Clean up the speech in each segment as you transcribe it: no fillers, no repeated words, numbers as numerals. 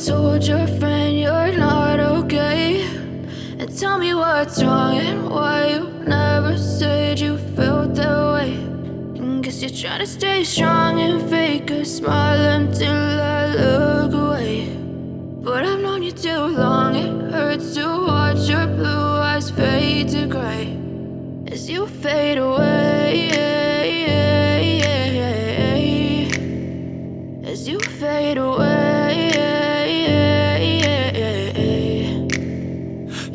told your friend you're not okay, and tell me what's wrong and why you never said you felt that way. And guess you're trying to stay strong and fake a smile until I look away. But I've known you too long, it hurts to watch your blue eyes fade to gray as you fade away, as you fade away.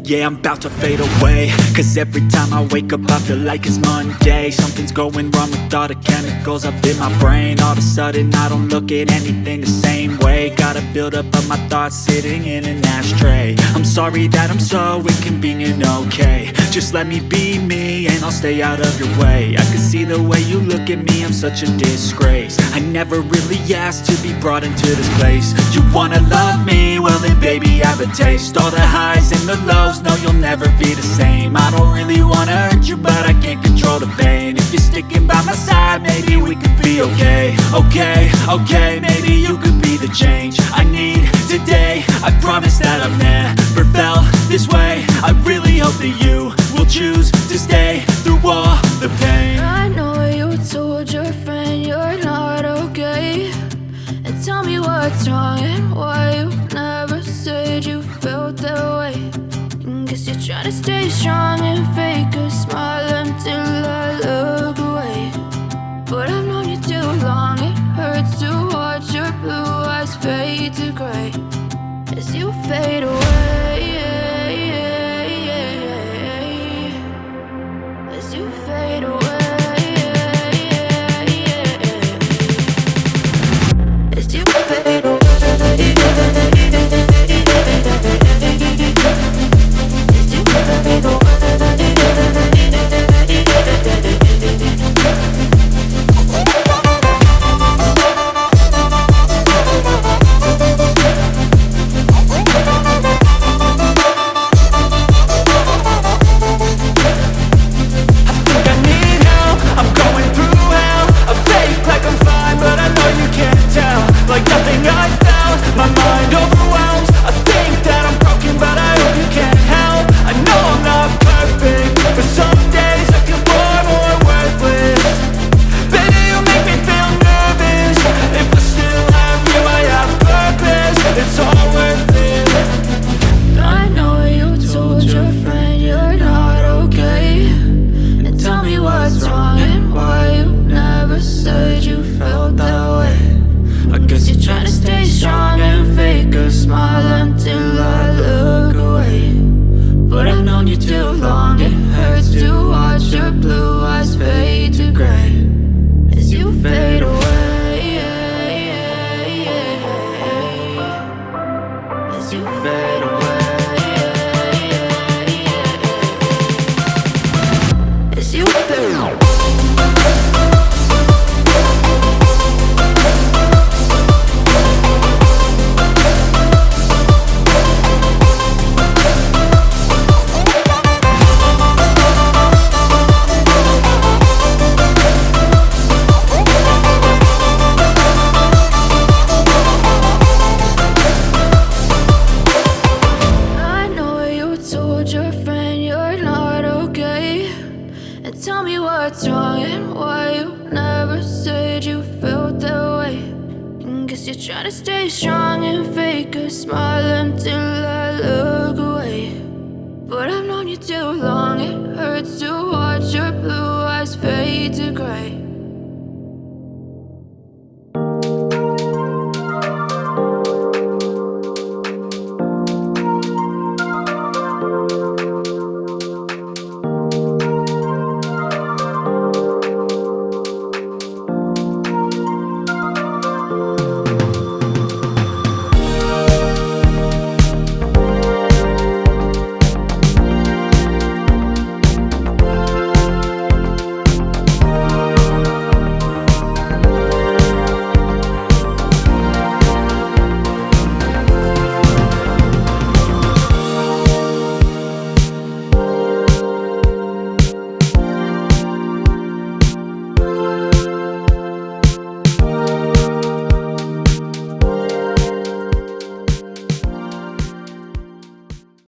Yeah, I'm about to fade away, cause every time I wake up I feel like it's Monday. Something's going wrong with all the chemicals up in my brain. All of a sudden I don't look at anything the same way. Got a build up of my thoughts sitting in an ashtray. I'm sorry that I'm so inconvenient, okay. Just let me be me and I'll stay out of your way. I can see the way you look at me, I'm such a disgrace. I never really asked to be brought into this place. You wanna love me? Well then baby have a taste. All the highs and the lows, no you'll never be the same. I don't really wanna hurt you but I can't control the pain. If you're sticking by my side maybe we could be okay. Okay, maybe you could be the change I need today. I promise that I've never felt this way. I really hope that you will choose to stay through all the pain. I know you told your friend you're not okay, and tell me what's wrong and why you never said you felt that way. And guess you're trying to stay strong and fake a smile until I look away. But I've known you too long, it hurts to watch your blue eyes fade to gray as you fade away, as you fade away. As you fade away, as you fade away. Like nothing I found, my mind overwhelms. I think that I'm broken, but I hope you can't help. I know I'm not perfect, but some days I feel far more worthless. Baby, you make me feel nervous. If I still have you, I have purpose. It's all worth it. I know you told your friend you're not okay, and tell me what's wrong and why you never said you felt that way. I guess you're trying to stay strong and fake a smile until I look away. But I've known you too long, it hurts to watch your blue eyes fade to gray as you fade away, as you fade away, as you fade away. Your friend you're not okay, and tell me what's wrong and why you never said you felt that way. And guess you're trying to stay strong and fake a smile until I look away. But I've known you too long, it hurts to watch your blue eyes fade to gray